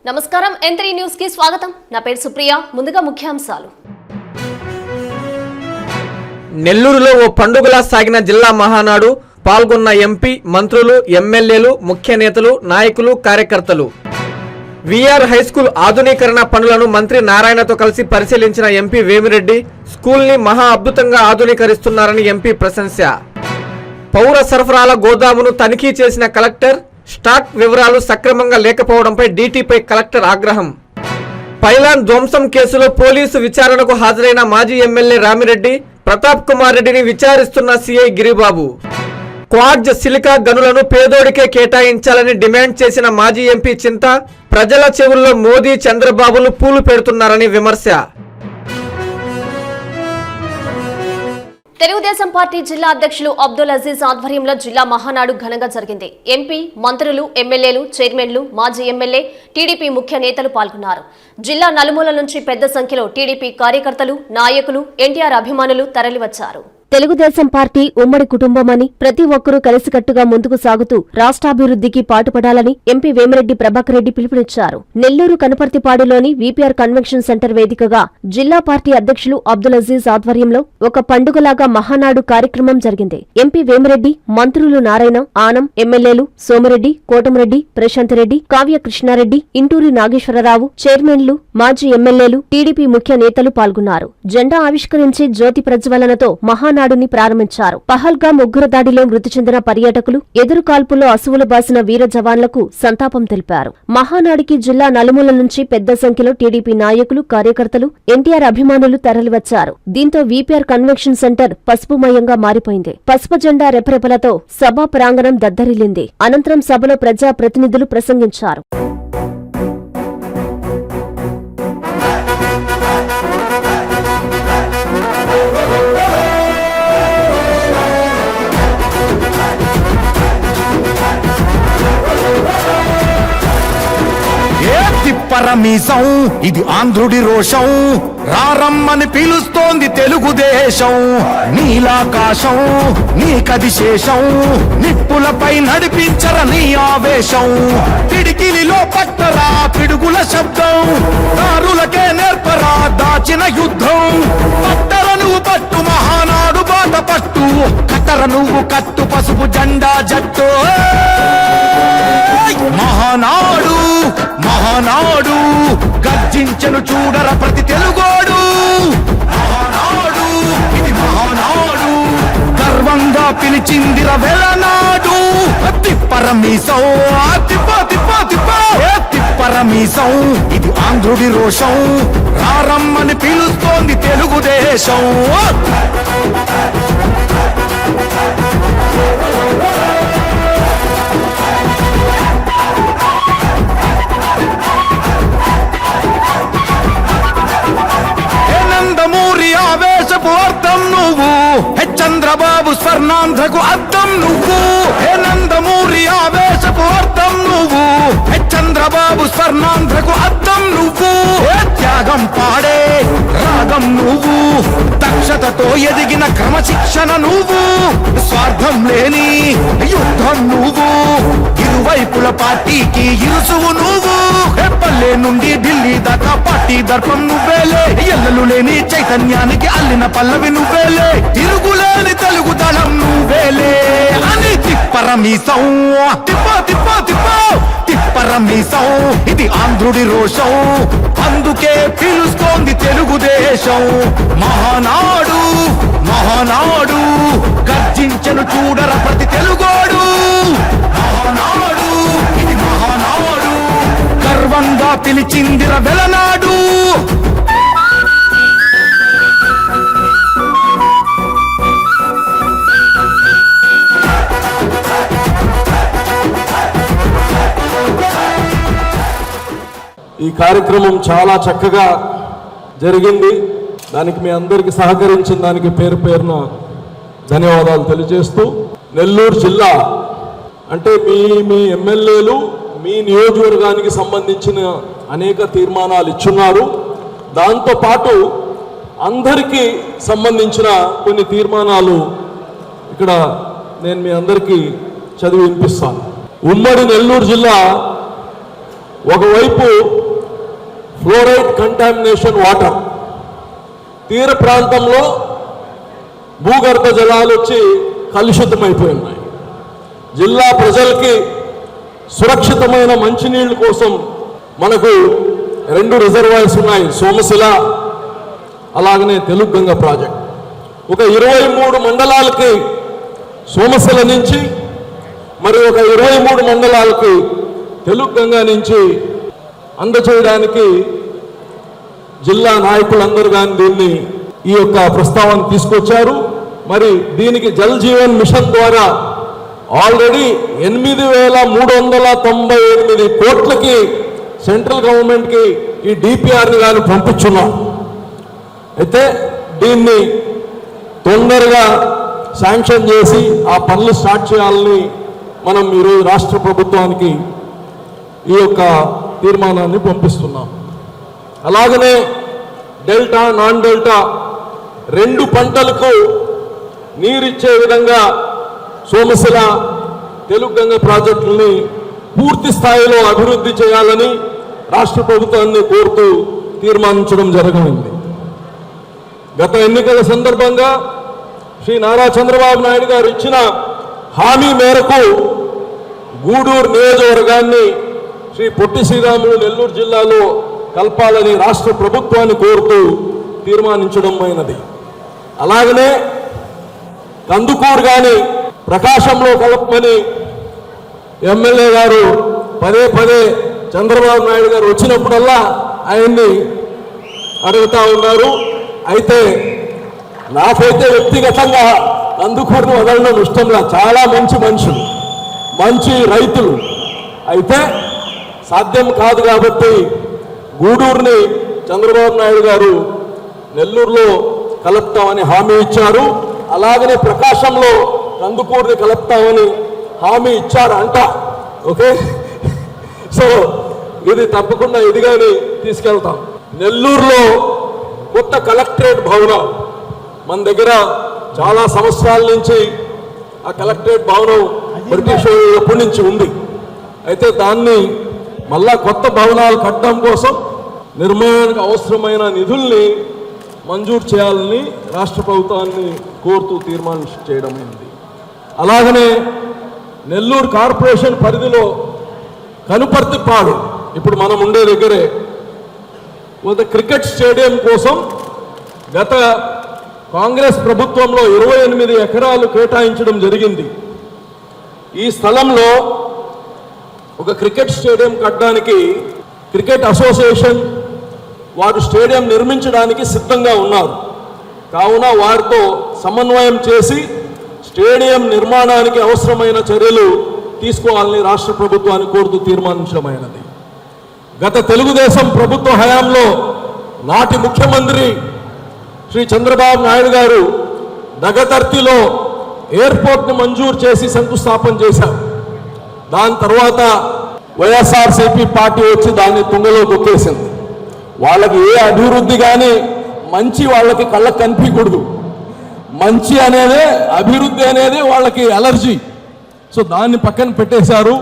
నమస్కారం N3 news కి స్వాగతం. నా పేరు సుప్రియ. ముందుగా ముఖ్యాంశాలు. నెల్లూరులో ఓ పండుగలా సాగిన జిల్లా మహానాడు. పాల్గొన్న ఎంపీ, మంత్రులు, ఎమ్మెల్యేలు, ముఖ్య నేతలు, నాయకులు, కార్యకర్తలు. విఆర్ హైస్కూల్ ఆధునీకరణ పనులను మంత్రి నారాయణతో కలిసి పరిశీలించిన ఎంపీ వేమిరెడ్డి స్కూల్ని మహా అద్భుతంగా ఆధునీకరిస్తున్నారని ఎంపీ ప్రశంస. పౌర సరఫరాల గోదామును తనిఖీ చేసిన కలెక్టర్. స్టాక్ వివరాలు సక్రమంగా లేకపోవడంపై డీటీపై కలెక్టర్ ఆగ్రహం. పైలాన్ ధ్వంసం కేసులో పోలీసు విచారణకు హాజరైన మాజీ ఎమ్మెల్యే రామిరెడ్డి, ప్రతాప్ కుమార్ రెడ్డిని విచారిస్తున్న సీఐ గిరిబాబు. క్వార్జ్ సిలికా గనులను పేదోడికే కేటాయించాలని డిమాండ్ చేసిన మాజీ ఎంపీ చింత, ప్రజల చెవుల్లో మోదీ, చంద్రబాబులు పూలు పెడుతున్నారని విమర్శ. తెలుగుదేశం పార్టీ జిల్లా అధ్యక్షులు అబ్దుల్ అజీజ్ ఆధ్వర్యంలో జిల్లా మహానాడు ఘనంగా జరిగింది. ఎంపీ, మంత్రులు, ఎమ్మెల్యేలు, చైర్మన్లు, మాజీ ఎమ్మెల్యే, టీడీపీ ముఖ్య నేతలు పాల్గొన్నారు. జిల్లా నలుమూల నుంచి పెద్ద సంఖ్యలో టీడీపీ కార్యకర్తలు, నాయకులు, ఎన్టీఆర్ అభిమానులు తరలివచ్చారు. తెలుగుదేశం పార్టీ ఉమ్మడి కుటుంబమని, ప్రతి ఒక్కరూ కలిసికట్టుగా ముందుకు సాగుతూ రాష్ట్రాభివృద్ధికి పాటుపడాలని ఎంపీ వేమిరెడ్డి ప్రభాకర్ రెడ్డి పిలుపునిచ్చారు. నెల్లూరు కనపర్తిపాడులోని వీపీఆర్ కన్వెన్షన్ సెంటర్ వేదికగా జిల్లా పార్టీ అధ్యక్షులు అబ్దుల్ అజీజ్ ఆధ్వర్యంలో ఒక పండుగలాగా మహానాడు కార్యక్రమం జరిగింది. ఎంపీ వేమిరెడ్డి, మంత్రులు నారాయణ, ఆనం, ఎమ్మెల్యేలు సోమిరెడ్డి, కోటమిరెడ్డి, ప్రశాంత్ రెడ్డి, కావ్య కృష్ణారెడ్డి, ఇంటూరి నాగేశ్వరరావు, చైర్మన్లు, మాజీ ఎమ్మెల్యేలు, టీడీపీ ముఖ్య నేతలు పాల్గొన్నారు. జెండా ఆవిష్కరించి జ్యోతి ప్రజ్వలనతో మహానాడుని ప్రారంభించారు. పహల్గామ్ ఉగ్రదాడిలో మృతి చెందిన పర్యాటకులు, ఎదురు కాల్పుల్లో అసువులు బాసిన వీర జవాన్లకు సంతాపం తెలిపారు. మహానాడికి జిల్లా నలుమూల నుంచి పెద్ద సంఖ్యలో టీడీపీ నాయకులు, కార్యకర్తలు, ఎన్టీఆర్ అభిమానులు తరలివచ్చారు. దీంతో వీపీఆర్ కన్వెన్షన్ సెంటర్ పసుపుమయంగా మారిపోయింది. పసుపు జెండా రెపరెపలతో సభా ప్రాంగణం దద్దరిల్లింది. అనంతరం సభలో ప్రజా ప్రతినిధులు ప్రసంగించారు. పరమీసం ఇది ఆంధ్రుడి రోషం, రారమ్మని పిలుస్తోంది తెలుగుదేశం. నీలాకాశం నీకది శేషం, నిప్పులపై నడిపించర నీ ఆవేశం. పిడికిలిలో పట్టరా పిడుగుల శబ్దం, దారులకే నేర్పరా దాచిన యుద్ధం. పట్టర నువ్వు పట్టు మహానాడు బాట పట్టు, కట్టర నువ్వు కట్టు పసుపు జెండా జట్టు. మహానాడు మహానాడు గర్జించను చూడర ప్రతి తెలుగోడు. మహానాడు ఇది మహానాడు, గర్వంగా పిలిచిందిర వెలనాడు. తిప్పరమీసం తిప్ప తిప్ప తిప్ప తిప్పరమీసం ఇది ఆంధ్రుడి రోషం, రారమ్మని పిలుస్తోంది తెలుగుదేశం. నందమూరి ఆవేశపు అర్థం నువ్వు, చంద్రబాబు స్వర్ణాంధ్రకు అర్థం నువ్వు. నందమూరి ఆవేశపు అర్థం నువ్వు, చంద్రబాబు స్వర్ణాంధ్రకు అర్థం నువ్వు. త్యాగం పాడే రాగం నువ్వు, దక్షతతో ఎదిగిన క్రమశిక్షణ నువ్వు. స్వార్థం లేని యుద్ధం నువ్వు, ఇరువైపుల పార్టీకి ఇరుసువు నువ్వు. పల్లె నుండి ఢిల్లీ దాకా పార్టీ దర్పం నువ్వేలే, ఎల్లలు లేని చైతన్యానికి అల్లిన పల్లవి నువ్వేలే. తిరుగులేని తెలుగు దళం నువ్వేలే అని తిప్పరమీసం తిప్ప తిప్ప తిప్ప తిప్పరమీసం ఇది ఆంధ్రుడి రోషం, అందుకే పిలుస్తోంది తెలుగుదేశం. మహానాడు మహానాడు గర్జించను చూడర ప్రతి తెలుగోడు. మహానాడు ఇది మహానాడు, గర్వంగా పిలిచిందిర వెలనాడు. ఈ కార్యక్రమం చాలా చక్కగా జరిగింది. దానికి మీ అందరికీ సహకరించిన దానికి పేరు పేరున ధన్యవాదాలు తెలియజేస్తూ, నెల్లూరు జిల్లా అంటే మీ ఎమ్మెల్యేలు మీ నియోజకవర్గానికి సంబంధించిన అనేక తీర్మానాలు ఇచ్చున్నారు. దాంతోపాటు అందరికీ సంబంధించిన కొన్ని తీర్మానాలు ఇక్కడ నేను మీ అందరికీ చదివి వినిపిస్తాను. ఉమ్మడి నెల్లూరు జిల్లా ఒకవైపు ఫ్లోరైడ్ కంటామినేషన్ వాటర్, తీర ప్రాంతంలో భూగర్భ జలాలు వచ్చి కలుషితమైపోయి ఉన్నాయి. జిల్లా ప్రజలకి సురక్షితమైన మంచినీళ్ళ కోసం మనకు 2 రిజర్వాయర్స్ ఉన్నాయి, సోమశిల అలాగనే తెలుగుగంగ ప్రాజెక్ట్. ఒక 23 మండలాలకి సోమశిల నుంచి మరి ఒక 23 మండలాలకి తెలుగుగంగ నుంచి అందచేయడానికి జిల్లా నాయకులందరూ కానీ దీన్ని ఈ యొక్క ప్రస్తావన తీసుకొచ్చారు. మరి దీనికి జల్ జీవన్ మిషన్ ద్వారా ఆల్రెడీ 8,398 కోట్లకి సెంట్రల్ గవర్నమెంట్కి ఈ డిపిఆర్ని కానీ పంపించున్నాం. అయితే దీన్ని తొందరగా శాంక్షన్ చేసి ఆ పనులు స్టార్ట్ చేయాలని మనం ఈరోజు రాష్ట్ర ప్రభుత్వానికి ఈ యొక్క తీర్మానాన్ని పంపిస్తున్నాం. అలాగనే డెల్టా నాన్ డెల్టా 2 పంటలకు నీరిచ్చే విధంగా సోమశిల తెలుగుగంగ ప్రాజెక్టుల్ని పూర్తి స్థాయిలో అభివృద్ధి చేయాలని రాష్ట్ర ప్రభుత్వాన్ని కోరుతూ తీర్మానించడం జరిగింది. గత ఎన్నికల సందర్భంగా శ్రీ నారా చంద్రబాబు నాయుడు గారు ఇచ్చిన హామీ మేరకు గూడూరు నియోజకవర్గాన్ని శ్రీ పొట్టి శ్రీరాములు నెల్లూరు జిల్లాలో కలపాలని రాష్ట్ర ప్రభుత్వాన్ని కోరుతూ తీర్మానించడం అయినది. అలాగనే కందుకూరు కానీ ప్రకాశంలో కలపమని ఎమ్మెల్యే గారు పదే చంద్రబాబు నాయుడు గారు వచ్చినప్పుడల్లా ఆయన్ని అడుగుతూ ఉన్నారు. అయితే నాకైతే వ్యక్తిగతంగా కందుకూరును వదలడం ఇష్టంగా, చాలా మంచి మనుషులు, మంచి రైతులు. అయితే సాధ్యం కాదు కాబట్టి గూడూరుని చంద్రబాబు నాయుడు గారు నెల్లూరులో కలుపుతామని హామీ ఇచ్చారు. అలాగనే ప్రకాశంలో కందుకూరుని కలుపుతామని హామీ ఇచ్చారంట. ఓకే, సో ఇది తప్పకుండా ఇదిగాని తీసుకెళ్తాం. నెల్లూరులో కొత్త కలెక్టరేట్ భవనం మన దగ్గర చాలా సంవత్సరాల నుంచి ఆ కలెక్టరేట్ భవనం బ్రిటిష్ ఎప్పటి నుంచి ఉంది. అయితే దాన్ని మళ్ళా కొత్త భవనాలు కట్టడం కోసం నిర్మాణానికి అవసరమైన నిధుల్ని మంజూరు చేయాలని రాష్ట్ర ప్రభుత్వాన్ని కోరుతూ తీర్మానం చేయడమైంది. అలాగనే నెల్లూరు కార్పొరేషన్ పరిధిలో కనుపర్తిపాడు, ఇప్పుడు మనం ఉండే దగ్గరే, ఒక క్రికెట్ స్టేడియం కోసం గత కాంగ్రెస్ ప్రభుత్వంలో 28 ఎకరాలు కేటాయించడం జరిగింది. ఈ స్థలంలో ఒక క్రికెట్ స్టేడియం కట్టడానికి క్రికెట్ అసోసియేషన్ వారు స్టేడియం నిర్మించడానికి సిద్ధంగా ఉన్నారు. కావున వారితో సమన్వయం చేసి స్టేడియం నిర్మాణానికి అవసరమైన చర్యలు తీసుకోవాలని రాష్ట్ర ప్రభుత్వాన్ని కోరుతూ తీర్మానించడమైనది. గత తెలుగుదేశం ప్రభుత్వ హయాంలో నాటి ముఖ్యమంత్రి శ్రీ చంద్రబాబు నాయుడు గారు దగదర్తిలో ఎయిర్పోర్ట్ను మంజూరు చేసి శంకుస్థాపన చేశారు. దాని తర్వాత వైఎస్ఆర్సీపీ పార్టీ వచ్చి దాన్ని తుంగలో తొక్కేసింది. వాళ్ళకి ఏ అభివృద్ధి కానీ మంచి వాళ్ళకి కళ్ళకు కనిపించకూడదు. మంచి అనేదే, అభివృద్ధి అనేది వాళ్ళకి అలర్జీ. సో దాన్ని పక్కన పెట్టేశారు.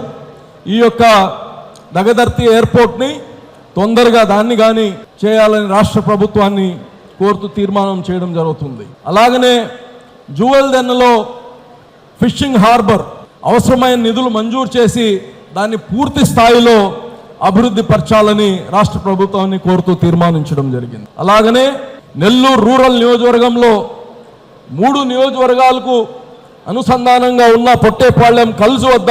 ఈ యొక్క దగదర్తి ఎయిర్పోర్ట్ని తొందరగా దాన్ని కానీ చేయాలని రాష్ట్ర ప్రభుత్వాన్ని కోరుతూ తీర్మానం చేయడం జరుగుతుంది. అలాగనే జువెల్దెన్నలో ఫిషింగ్ హార్బర్ అవసరమైన నిధులు మంజూరు చేసి దాన్ని పూర్తి స్థాయిలో అభివృద్ధి పరచాలని రాష్ట్ర ప్రభుత్వాన్ని కోరుతూ తీర్మానించడం జరిగింది. అలాగనే నెల్లూరు రూరల్ నియోజకవర్గంలో 3 నియోజకవర్గాలకు అనుసంధానంగా ఉన్న పొట్టేపాళ్యం కల్జు వద్ద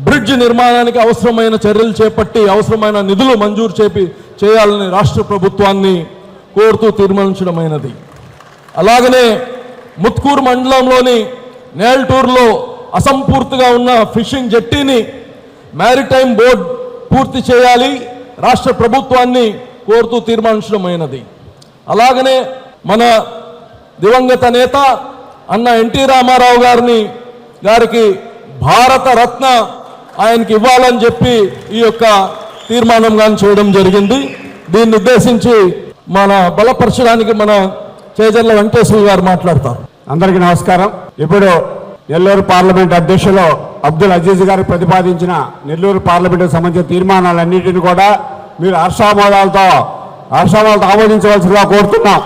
బ్రిడ్జ్ నిర్మాణానికి అవసరమైన చర్యలు చేపట్టి అవసరమైన నిధులు మంజూరు చేయాలని రాష్ట్ర ప్రభుత్వాన్ని కోరుతూ తీర్మానించడమైనది. అలాగనే ముత్కూరు మండలంలోని నేల్టూరులో అసంపూర్తిగా ఉన్న ఫిషింగ్ జెట్టీని మ్యారిటైమ్ బోర్డ్ పూర్తి చేయాలి రాష్ట్ర ప్రభుత్వాన్ని కోరుతూ తీర్మానించడమైనది. అలాగనే మన దివంగత నేత అన్న ఎన్టీ రామారావు గారికి భారత రత్న ఆయనకి ఇవ్వాలని చెప్పి ఈ యొక్క తీర్మానం కానీ చేయడం జరిగింది. దీన్ని ఉద్దేశించి మన బలపరచడానికి మన చేజర్ల వెంకటేశ్వర గారు మాట్లాడతారు. అందరికీ నమస్కారం. ఇప్పుడు నెల్లూరు పార్లమెంట్ అధ్యక్షులు అబ్దుల్ అజీజ్ గారు ప్రతిపాదించిన నెల్లూరు పార్లమెంటుకు సంబంధించిన తీర్మానాలన్నింటినీ కూడా మీరు హర్షామోదాలతో ఆమోదించవలసిందిగా కోరుతున్నాం.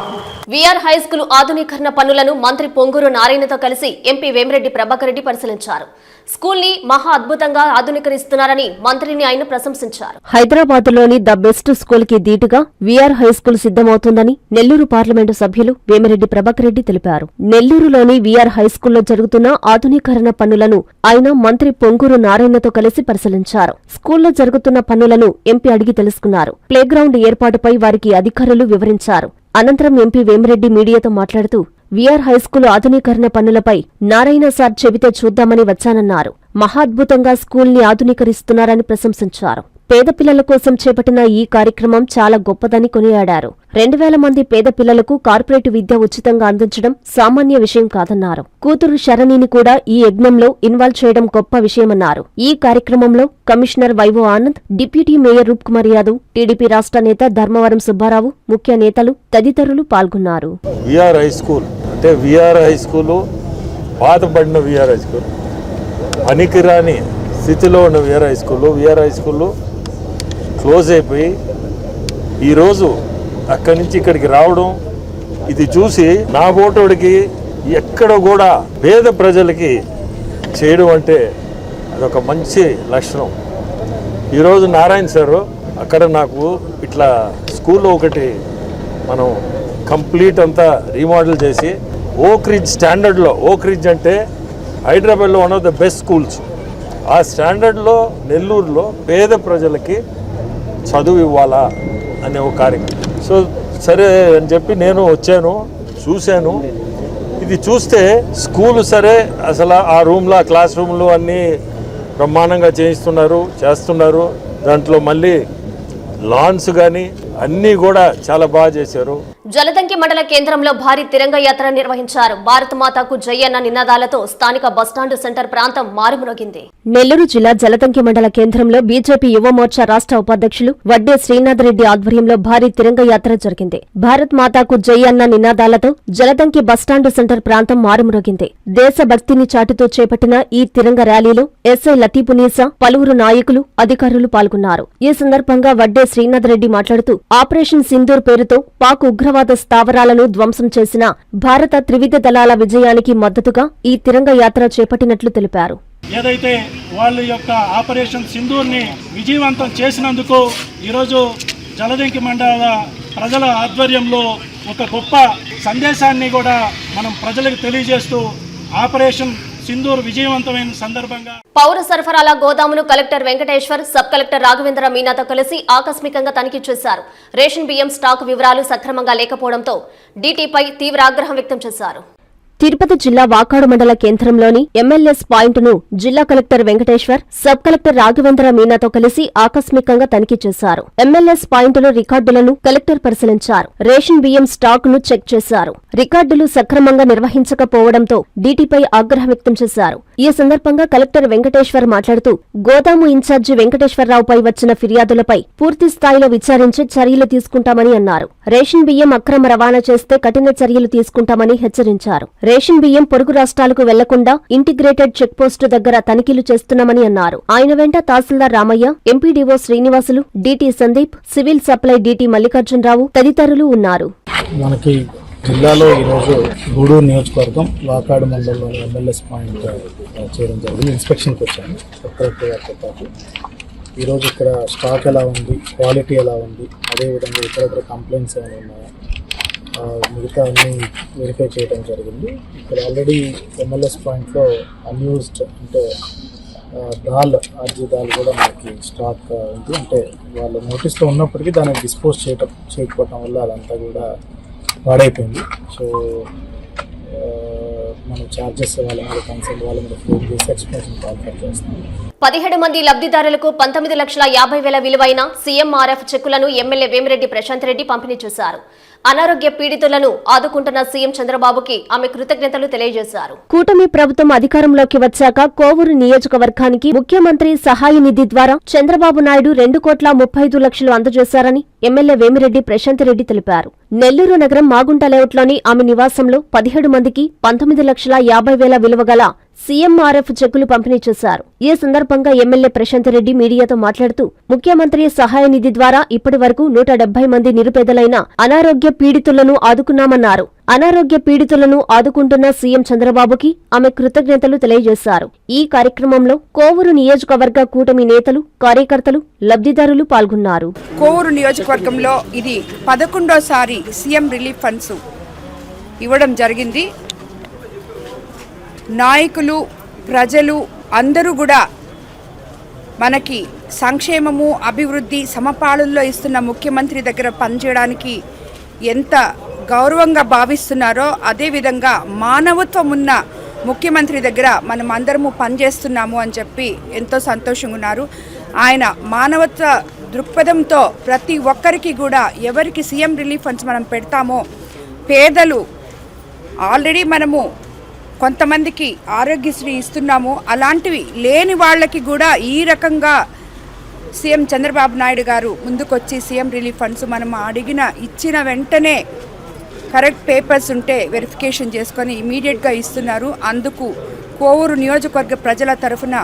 వీఆర్ హై స్కూల్ ఆధునీకరణ పనులను మంత్రి పొంగూరు నారాయణతో కలిసి ఎంపీ వేమిరెడ్డి ప్రభాకర్ రెడ్డి పరిశీలించారు. స్కూల్ ని మహా అద్భుతంగా ఆధునీకరిస్తున్నారని మంత్రిని ఆయన ప్రశంసించారు. హైదరాబాద్ లోని ద బెస్ట్ స్కూల్ కి దీటుగా వీఆర్ హై స్కూల్ సిద్దమవుతుందని నెల్లూరు పార్లమెంటు సభ్యులు వేమిరెడ్డి ప్రభాకర్ రెడ్డి తెలిపారు. నెల్లూరులోని వీఆర్ హై స్కూల్లో జరుగుతున్న ఆధునీకరణ పనులను ఆయన మంత్రి పొంగూరు నారాయణతో కలిసి పరిశీలించారు. స్కూల్లో జరుగుతున్న పనులను ఎంపీ అడిగి తెలుసుకున్నారు. ప్లేగ్రౌండ్ ఏర్పాటుపై వారికి అధికారులు వివరించారు. అనంతరం ఎంపీ వేమిరెడ్డి మీడియాతో మాట్లాడుతూ వీఆర్ హైస్కూల్ ఆధునీకరణ పనులపై నారాయణ సార్ చెబితే చూద్దామని వచ్చానన్నారు. మహాద్భుతంగా స్కూల్ని ఆధునీకరిస్తున్నారని ప్రశంసించారు. పేద పిల్లల కోసం చేపట్టిన ఈ కార్యక్రమం చాలా గొప్పదని కొనియాడారు. 2000 మంది పేద పిల్లలకు కార్పొరేట్ విద్య ఉచితంగా అందించడం సామాన్య విషయం కాదన్నారు. కూతురు శరణిని కూడా ఈ యజ్ఞంలో ఇన్వాల్వ్ చేయడం గొప్ప విషయమన్నారు. ఈ కార్యక్రమంలో commissioner YO Anand, deputy mayor Roop Kumar Yadav, TDP రాష్ట్ర నేత ధర్మవరం సుబ్బారావు, ముఖ్య నేతలు తదితరులు పాల్గొన్నారు. వీఆర్ హై స్కూల్ అంటే వీఆర్ హై స్కూలు పాతబడిన వీఆర్ హై స్కూల్, పనికిరాని స్థితిలో ఉన్న వీఆర్ హై స్కూలు క్లోజ్ అయిపోయి ఈరోజు అక్కడి నుంచి ఇక్కడికి రావడం, ఇది చూసి నా ఓటోడికి ఎక్కడ కూడా పేద ప్రజలకి చేయడం అంటే అదొక మంచి లక్షణం. ఈరోజు నారాయణ సారు అక్కడ నాకు ఇట్లా స్కూల్లో ఒకటి మనం కంప్లీట్ అంతా రీమోడల్ చేసి ఓక్ రిడ్జ్ స్టాండర్డ్లో, ఓక్ రిడ్జ్ అంటే హైదరాబాద్లో one of the best schools, ఆ స్టాండర్డ్లో నెల్లూరులో పేద ప్రజలకి చదువు ఇవ్వాలా అనే ఒక కార్యక్రమం. సో సరే అని చెప్పి నేను వచ్చాను, చూశాను. ఇది చూస్తే స్కూలు సరే అసలు ఆ రూమ్లో, ఆ క్లాస్ రూమ్లు అన్నీ బ్రహ్మాండంగా చేస్తున్నారు. దాంట్లో మళ్ళీ లాన్స్ కానీ అన్నీ కూడా చాలా బాగా చేశారు. జలదంకి మండల కేంద్రంలో భారీ తిరంగ యాత్ర నిర్వహించారు. భారత మాతాకు జై అన్న నినాదాలతో స్థానిక బస్టాండు సెంటర్ ప్రాంతం మారుమ్రోగింది. నెల్లూరు జిల్లా జలదంకి మండల కేంద్రంలో బీజేపీ యువ మోర్చా రాష్ట్ర ఉపాధ్యక్షులు వడ్డే శ్రీనాథ్ రెడ్డి ఆధ్వర్యంలో భారీ తిరంగ యాత్ర జరిగింది. భారత్ మాతాకు జై అన్న నినాదాలతో జలదంకి బస్టాండు సెంటర్ ప్రాంతం మారుమ్రోగింది. దేశభక్తిని చాటుతూ చేపట్టిన ఈ తిరంగ ర్యాలీలో ఎస్ఐ లతీపునీసా, పలువురు నాయకులు, అధికారులు పాల్గొన్నారు. ఈ సందర్భంగా వడ్డే శ్రీనాథ్ రెడ్డి మాట్లాడుతూ ఆపరేషన్ సింధూర్ పేరుతో పాక్ ఉగ్రవాద స్థావరాలను ధ్వంసం చేసిన భారత త్రివిధ దళాల విజయానికి మద్దతుగా ఈ తిరంగ యాత్ర చేపట్టినట్లు తెలిపారు. ఏదైతే వాళ్ళ యొక్క ఆపరేషన్ సింధూర్ని విజయవంతం చేసినందుకు ఈరోజు జలదంకి మండల ప్రజల ఆధ్వర్యంలో ఒక గొప్ప సందేశాన్ని కూడా మనం ప్రజలకు తెలియజేస్తూ ఆపరేషన్ సింధూర్ విజయవంతమైన సందర్భంగా పౌర సరఫరాల గోదామును collector Venkateshwar, sub collector Raghavendra మీనాతో కలిసి ఆకస్మికంగా తనిఖీ చేశారు. రేషన్ బియ్యం స్టాక్ వివరాలు సక్రమంగా లేకపోవడంతో డీటీపై తీవ్ర ఆగ్రహం వ్యక్తం చేశారు. తిరుపతి జిల్లా వాకాడు మండల కేంద్రంలోని ఎంఎల్ఎస్ పాయింట్ను జిల్లా collector Venkateshwar, sub collector Raghavendra మీనాతో కలిసి ఆకస్మికంగా తనిఖీ చేశారు. ఎంఎల్ఎస్ పాయింట్లో రికార్డులను కలెక్టర్ పరిశీలించారు. రేషన్ బియ్యం స్టాక్ ను చెక్ చేశారు. రికార్డులు సక్రమంగా నిర్వహించకపోవడంతో డీటీపై ఆగ్రహం వ్యక్తం చేశారు. ఈ సందర్భంగా కలెక్టర్ వెంకటేశ్వర్ మాట్లాడుతూ గోదాము ఇన్ఛార్జి వెంకటేశ్వరరావుపై వచ్చిన ఫిర్యాదులపై పూర్తి స్థాయిలో విచారించి చర్యలు తీసుకుంటామని అన్నారు. రేషన్ బియ్యం అక్రమ రవాణా చేస్తే కఠిన చర్యలు తీసుకుంటామని హెచ్చరించారు. రేషన్ బియ్యం పొరుగు రాష్ట్రాలకు వెళ్లకుండా ఇంటిగ్రేటెడ్ చెక్ పోస్టు దగ్గర తనిఖీలు చేస్తున్నామని అన్నారు. ఆయన వెంట తహసీల్దార్ Ramaiah, MPDO Srinivasulu, DT Sandeep, civil supply DT Mallikarjuna Rao తదితరులు ఉన్నారు. మనకి జిల్లాలో ఈరోజు గూడూరు నియోజకవర్గం వాకాడు మండలంలోని ఎంఎల్ఎస్ పాయింట్ చేయడం జరిగింది. ఇన్స్పెక్షన్కి వచ్చాను సెక్రటరీ గారితో పాటు. ఈరోజు ఇక్కడ స్టాక్ ఎలా ఉంది, క్వాలిటీ ఎలా ఉంది, అదేవిధంగా ఇతర కంప్లైంట్స్ ఏమైనా ఉన్నాయా, మిగతా అన్ని వెరిఫై చేయడం జరిగింది. ఇక్కడ ఆల్రెడీ ఎంఎల్ఎస్ పాయింట్లో అన్యూజ్డ్ అంటే అర్జీ దాల్ కూడా మనకి స్టాక్ ఉంది. అంటే వాళ్ళ నోటీస్లో ఉన్నప్పటికీ దాన్ని డిస్పోజ్ చేయకపోవటం వల్ల అదంతా కూడా పాడైపోయింది. సో మనం ఛార్జెస్ వాళ్ళ మీద కన్సల్ట్ వాళ్ళ మీద ఫోన్ చేసి ఎక్స్ప్లెనేషన్ కాల్ఫర్ చేస్తాం. 17 మంది లబ్ధిదారులకు 19,50,000 విలువైన సీఎంఆర్ఎఫ్ చెక్కులను ఎమ్మెల్యే వేమిరెడ్డి ప్రశాంత్ రెడ్డి పంపిణీ చేశారు. అనారోగ్య పీడితులను ఆదుకుంటున్న సీఎం చంద్రబాబుకి ఆమె కృతజ్ఞతలు తెలియజేశారు. కూటమి ప్రభుత్వం అధికారంలోకి వచ్చాక కోవూరు నియోజకవర్గానికి ముఖ్యమంత్రి సహాయ నిధి ద్వారా చంద్రబాబు నాయుడు 2,35,00,000 అందజేశారని ఎమ్మెల్యే వేమిరెడ్డి ప్రశాంత్ రెడ్డి తెలిపారు. నెల్లూరు నగరం మాగుంట లేఅవుట్లోని ఆమె నివాసంలో 17 మందికి 19,50,000 విలువ గల సీఎంఆర్ఎఫ్ చెక్కులు పంపిణీ చేశారు. ఈ సందర్భంగా ఎమ్మెల్యే ప్రశాంత్ రెడ్డి మీడియాతో మాట్లాడుతూ ముఖ్యమంత్రి సహాయ నిధి ద్వారా ఇప్పటి వరకు 170 మంది నిరుపేదలైన అనారోగ్య పీడితులను ఆదుకున్నామన్నారు. అనారోగ్య పీడితులను ఆదుకుంటున్న సీఎం చంద్రబాబుకి ఆమె కృతజ్ఞతలు తెలియజేశారు. ఈ కార్యక్రమంలో కోవూరు నియోజకవర్గ కూటమి నేతలు, కార్యకర్తలు, లబ్ధిదారులు పాల్గొన్నారు. కోవూరు నియోజకవర్గంలో ఇది 11వ సీఎం రిలీఫ్ ఫండ్స్ ఇవ్వడం జరిగింది. నాయకులు, ప్రజలు అందరూ కూడా మనకి సంక్షేమము, అభివృద్ధి సమపాళల్లో ఇస్తున్న ముఖ్యమంత్రి దగ్గర పనిచేయడానికి ఎంత గౌరవంగా భావిస్తున్నారో అదేవిధంగా మానవత్వం ఉన్న ముఖ్యమంత్రి దగ్గర మనం అందరము పనిచేస్తున్నాము అని చెప్పి ఎంతో సంతోషంగా ఉన్నారు. ఆయన మానవత్వ దృక్పథంతో ప్రతి ఒక్కరికి కూడా ఎవరికి సీఎం రిలీఫ్ ఫండ్స్ మనం పెడతామో పేదలు ఆల్రెడీ మనము కొంతమందికి ఆరోగ్యశ్రీ ఇస్తున్నాము, అలాంటివి లేని వాళ్ళకి కూడా ఈ రకంగా సీఎం చంద్రబాబు నాయుడు గారు ముందుకొచ్చి సీఎం రిలీఫ్ ఫండ్స్ మనం అడిగిన ఇచ్చిన వెంటనే కరెక్ట్ పేపర్స్ ఉంటే వెరిఫికేషన్ చేసుకొని ఇమీడియట్గా ఇస్తున్నారు. అందుకు కోవూరు నియోజకవర్గ ప్రజల తరఫున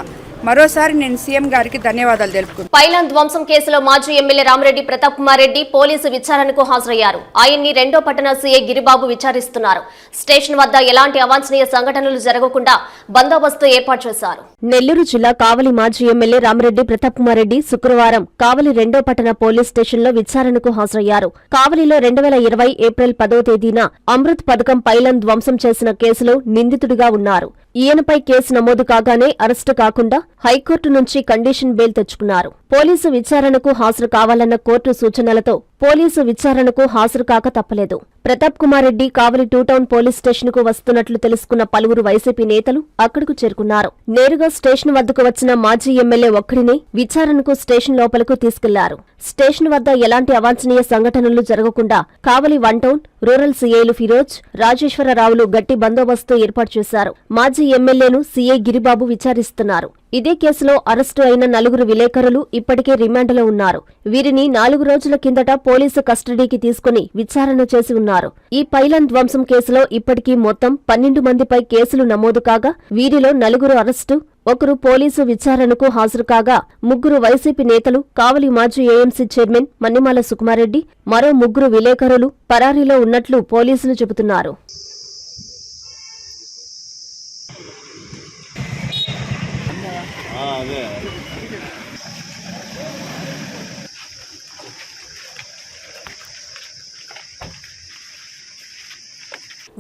మరోసారి నేను సీఎం గారికి ధన్యవాదాలు తెలుపుకుంటున్నాను. పైలాన్ ధ్వంసం కేసులో మాజీ ఎమ్మెల్యే రామరెడ్డి ప్రతాప్ కుమార్ రెడ్డి పోలీసు విచారణకు హాజరయ్యారు. ఆయన్ని 2వ పట్టణ సీఐ గిరిబాబు విచారిస్తున్నారు. స్టేషన్ వద్ద ఎలాంటి అవాంఛనీయ సంఘటనలు జరగకుండా బందోబస్తు ఏర్పాటు చేశారు. నెల్లూరు జిల్లా కావలి మాజీ ఎమ్మెల్యే రామరెడ్డి ప్రతాప్ కుమార్ రెడ్డి శుక్రవారం కావలి 2వ పట్టణ పోలీస్ స్టేషన్లో విచారణకు హాజరయ్యారు. కావలిలో 2020 ఏప్రిల్ 10వ తేదీన అమృత్ పథకం పైలాన్ ధ్వంసం చేసిన కేసులో నిందితుడిగా ఉన్నారు. ఈయనపై కేసు నమోదు కాగానే అరెస్టు కాకుండా హైకోర్టు నుంచి కండిషన్ బెయిల్ తెచ్చుకున్నారు. పోలీసు విచారణకు హాజరు కావాలన్న కోర్టు సూచనలతో పోలీసు విచారణకు హాజరు కాక తప్పలేదు. ప్రతాప్ కుమార్ రెడ్డి కావలి 2 టౌన్ పోలీస్ స్టేషన్ కు వస్తున్నట్లు తెలుసుకున్న పలువురు వైసీపీ నేతలు అక్కడకు చేరుకున్నారు. నేరుగా స్టేషన్ వద్దకు వచ్చిన మాజీ ఎమ్మెల్యే ఒక్కడినే విచారణకు స్టేషన్ లోపలకు తీసుకెళ్లారు. స్టేషన్ వద్ద ఎలాంటి అవాంఛనీయ సంఘటనలు జరగకుండా కావలి 1 టౌన్ రూరల్ సీఐలు ఫిరోజ్, రాజేశ్వరరావులు గట్టి బందోబస్తు ఏర్పాటు చేశారు. మాజీ ఎమ్మెల్యేను సీఐ గిరిబాబు విచారిస్తున్నారు. ఇదే కేసులో అరెస్టు అయిన 4 విలేకరులు ఇప్పటికే రిమాండ్లో ఉన్నారు. వీరిని 4 రోజుల కిందట పోలీసు కస్టడీకి తీసుకుని విచారణ చేసి ఉన్నారు. ఈ పైలాన్ ధ్వంసం కేసులో ఇప్పటికీ మొత్తం 12 మందిపై కేసులు నమోదు కాగా వీరిలో 4 అరెస్టు, 1 పోలీసు విచారణకు హాజరు కాగా 3 వైసీపీ నేతలు, కావలి మాజీ ఏఎంసీ చైర్మన్ మన్నిమాల సుకుమారెడ్డి, మరో 3 విలేకరులు పరారీలో ఉన్నట్లు పోలీసులు చెబుతున్నారు.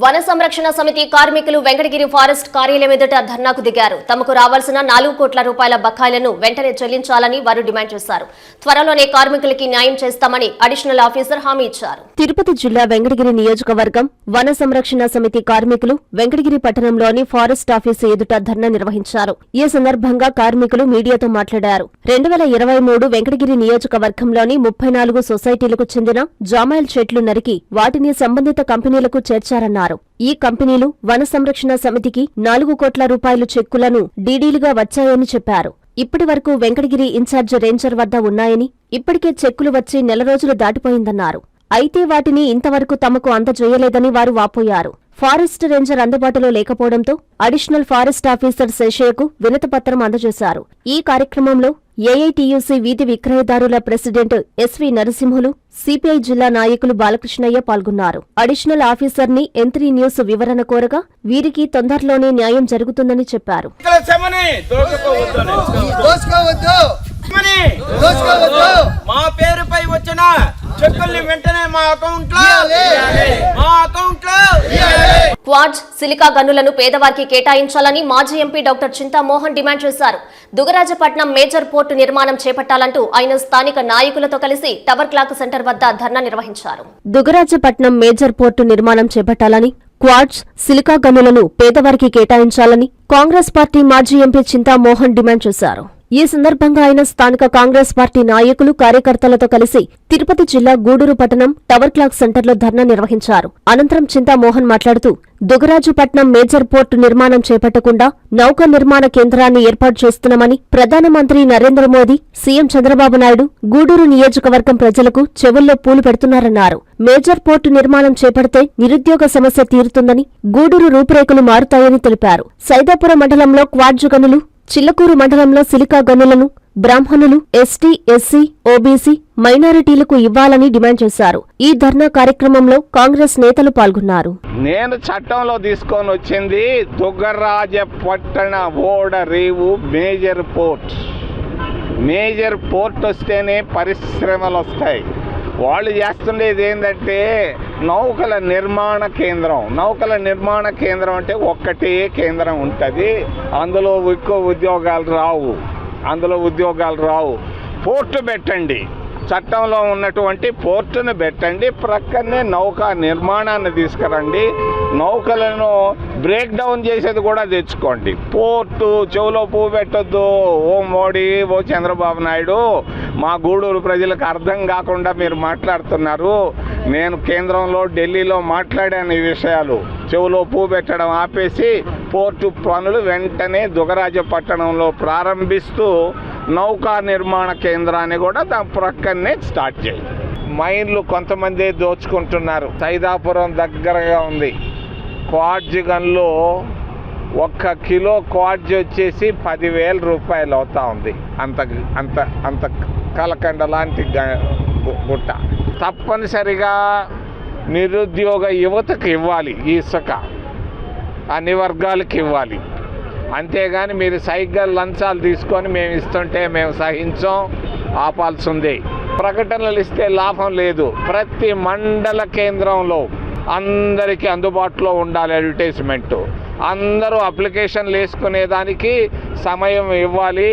వన సంరక్షణ సమితి కార్మికులు వెంకటగిరి ఫారెస్ట్ కార్యాలయం ఎదుట ధర్నాకు దిగారు. తమకు రావాల్సిన 4 కోట్ల రూపాయల బకాయిలను వెంటనే చెల్లించాలని వారు డిమాండ్ చేశారు. త్వరలోనే కార్మికులకి న్యాయం చేస్తామని అడిషనల్ ఆఫీసర్ హామీ ఇచ్చారు. తిరుపతి జిల్లా వెంకటగిరి నియోజకవర్గం వన సంరక్షణ సమితి కార్మికులు వెంకటగిరి పట్టణంలోని ఫారెస్ట్ ఆఫీసు ఎదుట ధర్నా నిర్వహించారు. ఈ సందర్భంగా కార్మికులు మీడియాతో మాట్లాడారు. 2023 వెంకటగిరి నియోజకవర్గంలోని 34 సొసైటీలకు చెందిన జామాయిల్ చెట్లు నరికి వాటిని సంబంధిత కంపెనీలకు చేర్చారన్నారు. ఈ కంపెనీలు వన సంరక్షణ సమితికి 4 కోట్ల రూపాయలు చెక్కులను డీడీలుగా వచ్చాయని చెప్పారు. ఇప్పటి వరకు వెంకటగిరి ఇన్ఛార్జ్ రేంజర్ వద్ద ఉన్నాయని, ఇప్పటికే చెక్కులు వచ్చి 1 రోజులు దాటిపోయిందన్నారు. అయితే వాటిని ఇంతవరకు తమకు అందజేయలేదని వారు వాపోయారు. ఫారెస్ట్ రేంజర్ అందుబాటులో లేకపోవడంతో అడిషనల్ ఫారెస్ట్ ఆఫీసర్ శేషయ్యకు వినతిపత్రం అందజేశారు. ఈ కార్యక్రమంలో ఏఐటీయూసీ వీధి విక్రయదారుల ప్రెసిడెంట్ ఎస్వి నరసింహులు, సిపిఐ జిల్లా నాయకులు బాలకృష్ణయ్య పాల్గొన్నారు. అడిషనల్ ఆఫీసర్ ని ఎంత్రీ న్యూస్ వివరణ కోరగా వీరికి తొందరలోనే న్యాయం జరుగుతుందని చెప్పారు. మా పేరుపై వచ్చిన చెక్కుల్ని వెంటనే మా అకౌంట్ లో క్వార్ట్జ్, సిలికా గనులను పేదవారికి కేటాయించాలని మాజీ ఎంపీ డాక్టర్ చింతామోహన్ డిమాండ్ చేశారు. దుగరాజపట్నం మేజర్ పోర్టు నిర్మాణం చేపట్టాలంటూ ఆయన స్థానిక నాయకులతో కలిసి టవర్ క్లాక్ సెంటర్ వద్ద ధర్నా నిర్వహించారు. దుగరాజపట్నం మేజర్ పోర్టు నిర్మాణం చేపట్టాలని, క్వార్ట్జ్, సిలికా గనులను పేదవారికి కేటాయించాలని కాంగ్రెస్ పార్టీ మాజీ ఎంపీ చింతామోహన్ డిమాండ్ చేశారు. ఈ సందర్భంగా ఆయన స్థానిక కాంగ్రెస్ పార్టీ నాయకులు కార్యకర్తలతో కలిసి తిరుపతి జిల్లా గూడూరు పట్టణం టవర్ క్లాక్ సెంటర్లో ధర్నా నిర్వహించారు. అనంతరం చింతామోహన్ మాట్లాడుతూ దుగరాజుపట్నం మేజర్ పోర్టు నిర్మాణం చేపట్టకుండా నౌక నిర్మాణ కేంద్రాన్ని ఏర్పాటు చేస్తున్నామని ప్రధానమంత్రి నరేంద్ర మోదీ, సీఎం చంద్రబాబు నాయుడు గూడూరు నియోజకవర్గం ప్రజలకు చెవుల్లో పూలు పెడుతున్నారన్నారు. మేజర్ పోర్టు నిర్మాణం చేపడితే నిరుద్యోగ సమస్య తీరుతుందని, గూడూరు రూపురేఖలు మారుతాయని తెలిపారు. సైదాపురం మండలంలో క్వాడ్జు గనులు, చిల్లకూరు మండలంలో సిలికా గనులను బ్రాహ్మణులు, ఎస్టీ, ఎస్సీ, ఓబీసీ, మైనారిటీలకు ఇవ్వాలని డిమాండ్ చేశారు. ఈ ధర్నా కార్యక్రమంలో కాంగ్రెస్ నేతలు పాల్గొన్నారు. నేను చట్టంలో తీసుకొని వచ్చింది దుగ్గరాజపట్టణ ఓడరేవు మేజర్ పోర్ట్. మేజర్ పోర్ట్ వస్తేనే పరిశ్రమలు వస్తాయి. వాళ్ళు చేస్తుండేది ఏంటంటే నౌకల నిర్మాణ కేంద్రం. నౌకల నిర్మాణ కేంద్రం అంటే ఒక్కటే కేంద్రం ఉంటుంది, అందులో ఎక్కువ ఉద్యోగాలు రావు. పోర్టు పెట్టండి, చట్టంలో ఉన్నటువంటి పోర్టును పెట్టండి, ప్రక్కనే నౌకా నిర్మాణాన్ని తీసుకురండి, నౌకలను బ్రేక్ డౌన్ చేసేది కూడా తెచ్చుకోండి. పోర్టు చెవులో పువ్వు పెట్టొద్దు. ఓ మోడీ, ఓ చంద్రబాబు నాయుడు, మా గూడూరు ప్రజలకు అర్థం కాకుండా మీరు మాట్లాడుతున్నారు. నేను కేంద్రంలో ఢిల్లీలో మాట్లాడాను ఈ విషయాలు. చెవులో పువ్వు పెట్టడం ఆపేసి పోర్టు పనులు వెంటనే దుగరాజపట్టణంలో ప్రారంభిస్తూ నౌకా నిర్మాణ కేంద్రాన్ని కూడా దాని ప్రక్కనే స్టార్ట్ చేయి. మైన్లు కొంతమంది దోచుకుంటున్నారు. సైదాపురం దగ్గరగా ఉంది. క్వాడ్జ్ గన్లో 1 కిలో క్వాడ్జ్ వచ్చేసి 10,000 రూపాయలు అవుతా ఉంది. అంత కలకండ లాంటి గుట్ట. తప్పనిసరిగా నిరుద్యోగ యువతకు ఇవ్వాలి, ఈ ఇసుక అన్ని వర్గాలకు ఇవ్వాలి. అంతేగాని మీరు సైకిల్ లంచాలు తీసుకొని మేము ఇస్తుంటే మేము సహించం, ఆపాల్సిందే. ప్రకటనలు ఇస్తే లాభం లేదు. ప్రతి మండల కేంద్రంలో అందరికీ అందుబాటులో ఉండాలి అడ్వర్టైజ్మెంటు. అందరూ అప్లికేషన్లు వేసుకునేదానికి సమయం ఇవ్వాలి.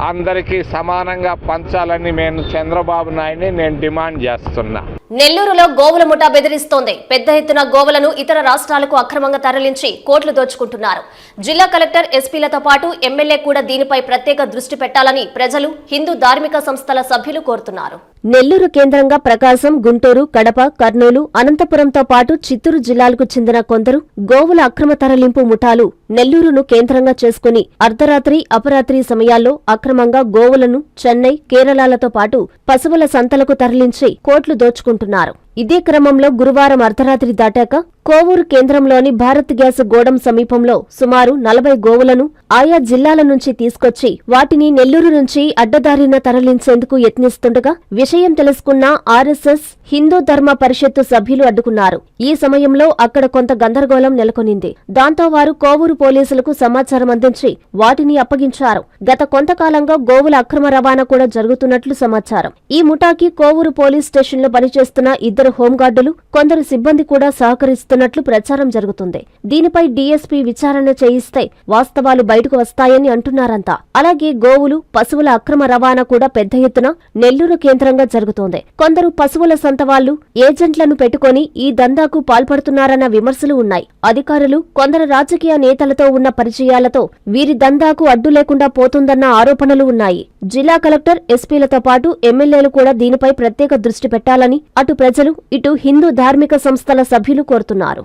అందరికీ సమానంగా పంచాలని నేను చంద్రబాబు నాయుడిని నేను డిమాండ్ చేస్తున్నా. నెల్లూరులో గోవుల ముఠా బెదిరిస్తోంది. పెద్ద ఎత్తున గోవులను ఇతర రాష్ట్రాలకు అక్రమంగా తరలించి కోట్లు దోచుకుంటున్నారు. జిల్లా కలెక్టర్, ఎస్పీలతో పాటు ఎమ్మెల్యే కూడా దీనిపై ప్రత్యేక దృష్టి పెట్టాలని ప్రజలు, హిందూ ధార్మిక సంస్థల సభ్యులు కోరుతున్నారు. నెల్లూరు కేంద్రంగా ప్రకాశం, గుంటూరు, కడప, కర్నూలు, అనంతపురంతో పాటు చిత్తూరు జిల్లాలకు చెందిన కొందరు గోవుల అక్రమ తరలింపు ముఠాలు నెల్లూరును కేంద్రంగా చేసుకుని అర్ధరాత్రి, అపరాత్రి సమయాల్లో అక్రమంగా గోవులను చెన్నై, కేరళలతో పాటు పశువుల సంతలకు తరలించి కోట్లు దోచుకుంటున్నారు. ఇదే క్రమంలో గురువారం అర్ధరాత్రి దాటాక కోవూరు కేంద్రంలోని భారత్ గ్యాస్ గోడం సమీపంలో సుమారు 40 గోవులను ఆయా జిల్లాల నుంచి తీసుకొచ్చి వాటిని నెల్లూరు నుంచి అడ్డదారిన తరలించేందుకు యత్నిస్తుండగా విషయం తెలుసుకున్న ఆర్ఎస్ఎస్, హిందూ ధర్మ పరిషత్తు సభ్యులు అడ్డుకున్నారు. ఈ సమయంలో అక్కడ కొంత గందరగోళం నెలకొనింది. దాంతో వారు కోవూరు పోలీసులకు సమాచారం అందించి వాటిని అప్పగించారు. గత కొంతకాలంగా గోవుల అక్రమ రవాణా కూడా జరుగుతున్నట్లు సమాచారం. ఈ ముఠాకి కోవూరు పోలీస్ స్టేషన్లో పనిచేస్తున్న 2 హోంగార్డులు, కొందరు సిబ్బంది కూడా సహకరిస్తున్నట్లు ప్రచారం జరుగుతుంది. దీనిపై డీఎస్పీ విచారణ చేయిస్తే వాస్తవాలు బయటకు వస్తాయని అంటున్నారంతా. అలాగే గోవులు, పశువుల అక్రమ రవాణా కూడా పెద్ద ఎత్తున నెల్లూరు కేంద్రంగా జరుగుతోంది. కొందరు పశువుల సంత వాళ్ళు ఏజెంట్లను పెట్టుకుని ఈ దందాకు పాల్పడుతున్నారన్న విమర్శలు ఉన్నాయి. అధికారులు, కొందరు రాజకీయ నేతలతో ఉన్న పరిచయాలతో వీరి దందాకు అడ్డు లేకుండా పోతుందన్న ఆరోపణలు ఉన్నాయి. జిల్లా కలెక్టర్, ఎస్పీలతో పాటు ఎమ్మెల్యేలు కూడా దీనిపై ప్రత్యేక దృష్టి పెట్టాలని అటు ప్రజలు, ఇటు హిందూ ధార్మిక సంస్థల సభ్యులు కోరుతున్నారు.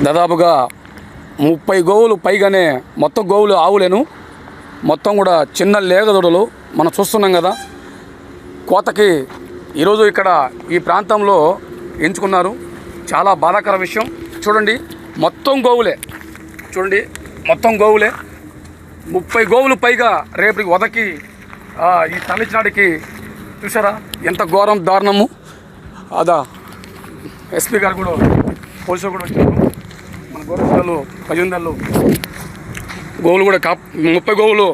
దాదాపుగా 30 గోవులు పైగానే, మొత్తం గోవులు ఆవులేను, మొత్తం కూడా చిన్న లేగదొడలు మనం చూస్తున్నాం కదా. కోతకి ఈరోజు ఇక్కడ ఈ ప్రాంతంలో ఎంచుకున్నారు. చాలా బాధాకర విషయం. చూడండి, మొత్తం గోవులే, చూడండి మొత్తం గోవులే. 30 గోవులు పైగా రేపటికి వదకి ఈ తరలించడానికి చూసారా ఎంత ఘోరం, దారుణము. అదా ఎస్పీ గారు కూడా, పోలీసులు కూడా వచ్చారు. మన గోరలు 18 గోవులు కూడా 30 గోవులు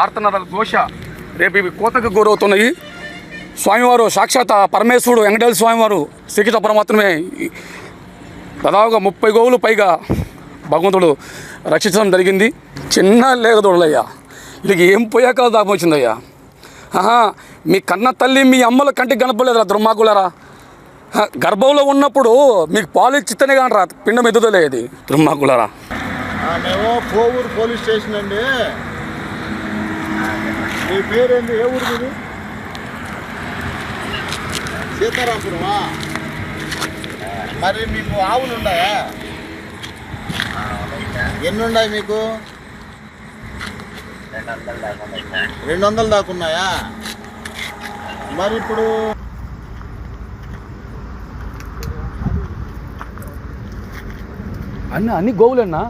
ఆర్తనాదాల ఘోష రేపు ఇవి కోతకు గురవుతున్నాయి. స్వామివారు సాక్షాత్ పరమేశ్వరుడు వెంకటేశ్వర స్వామివారు శ్రీకృష్ణ మాత్రమే దాదాపుగా 30 గోవులు పైగా భగవంతుడు రక్షించడం జరిగింది. చిన్న లేగదోడులయ్యా, వీళ్ళకి ఏం పోయాక దాపం వచ్చిందయ్యా. మీ కన్న తల్లి మీ అమ్మల కంటికి కనపడలేదురా దుర్మార్గులారా. గర్భంలో ఉన్నప్పుడు మీకు పాలు ఇచ్చితేనే కానీ రా పిండం ఎదుగుతలేదు దుర్మార్గులారా. మేము కోవూరు పోలీస్ స్టేషన్ అండి. మీ పేరేంది? ఏ ఊరు మీది? సీతారాంపురమా? మరి మీకు ఆవులు ఉన్నాయా? ఎన్ని ఉన్నాయి మీకు? 200 దాకా ఉన్నాయా? మరి ఇప్పుడు అన్ని గోవులేనా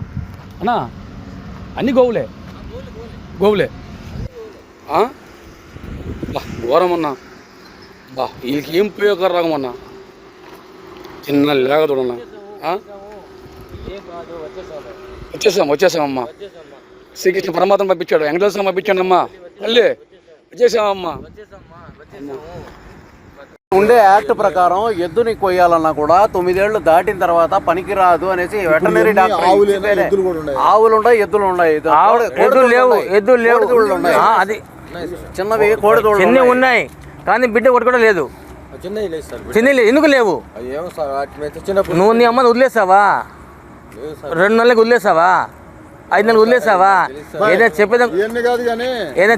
అన్నా? అన్ని గోవులే బా ఘోరమన్నా. బా వీళ్ళకి ఏం ఉపయోగకరం అన్నా. చిన్న లేగదూడన్నా. వచ్చేసామమ్మా. శ్రీకృష్ణ పరమాత్మ పంపించాడు, వెంకటేశ్వరం పంపించాడమ్మా. మళ్ళీ వచ్చేసామమ్మా. ఉండే యాక్ట్ ప్రకారం ఎద్దుని కొయ్యాలన్నా కూడా 9 ఏళ్ళు దాటిన తర్వాత పనికి రాదు అనేసి వెటర్నరీ డాక్టర్. ఆవులు ఉన్నాయి, ఎద్దులు ఉన్నాయి. ఎద్దులు లేవు. అది చిన్నవి కోడిదూడలు ఉన్నాయి, కానీ బిడ్డ ఒకటి కూడా లేదు. చిన్న ఎందుకు లేవు? నువ్వు నీ అమ్మని వదిలేసావా? 2 నెలలకు వదిలేసావా? 5 నెలలకు వదిలేసావా? ఏదైనా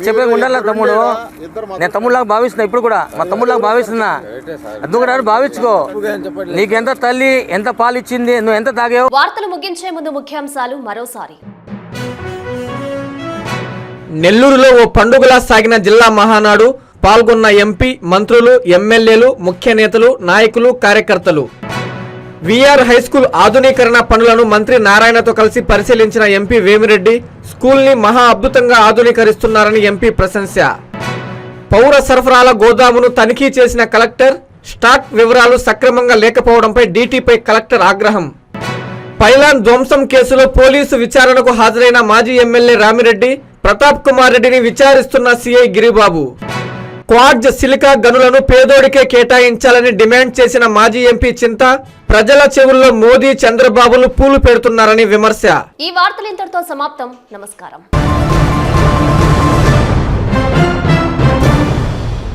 చెప్పేది ఉండాలి తమ్ముడు. నేను తమ్ముళ్ళలాగా భావిస్తున్నా, ఇప్పుడు కూడా మా తమ్ముళ్ళలాగా భావిస్తున్నా. అది కూడా భావించుకో. నీకెంత తల్లి ఎంత పాలు ఇచ్చింది, నువ్వు ఎంత తాగావు. వార్తలు ముగించే ముందు ముఖ్యాంశాలు మరోసారి. నెల్లూరులో ఓ పండుగలా సాగిన జిల్లా మహానాడు. పాల్గొన్న ఎంపీ, మంత్రులు, ఎమ్మెల్యేలు, ముఖ్య నేతలు, నాయకులు, కార్యకర్తలు. విఆర్ హైస్కూల్ ఆధునీకరణ పనులను మంత్రి నారాయణతో కలిసి పరిశీలించిన ఎంపీ వేమిరెడ్డి స్కూల్ని మహా అద్భుతంగా ఆధునీకరిస్తున్నారని ఎంపీ ప్రశంస. పౌర సరఫరాల గోదామును తనిఖీ చేసిన కలెక్టర్. స్టాక్ వివరాలు సక్రమంగా లేకపోవడంపై డీటీపై కలెక్టర్ ఆగ్రహం. పైలాన్ ధ్వంసం కేసులో పోలీసు విచారణకు హాజరైన మాజీ ఎమ్మెల్యే రామిరెడ్డి. ప్రతాప్ కుమార్ రెడ్డిని విచారిస్తున్న సీఐ గిరిబాబు. క్వార్జ్ సిలికా గనులను పేదోడికే కేటాయించాలని డిమాండ్ చేసిన మాజీ ఎంపీ చింత. ప్రజల చెవుల్లో మోదీ, చంద్రబాబులు పూలు పెడుతున్నారని విమర్శ. ఈ వార్తలు ఇంతటితో సమాప్తం. నమస్కారం.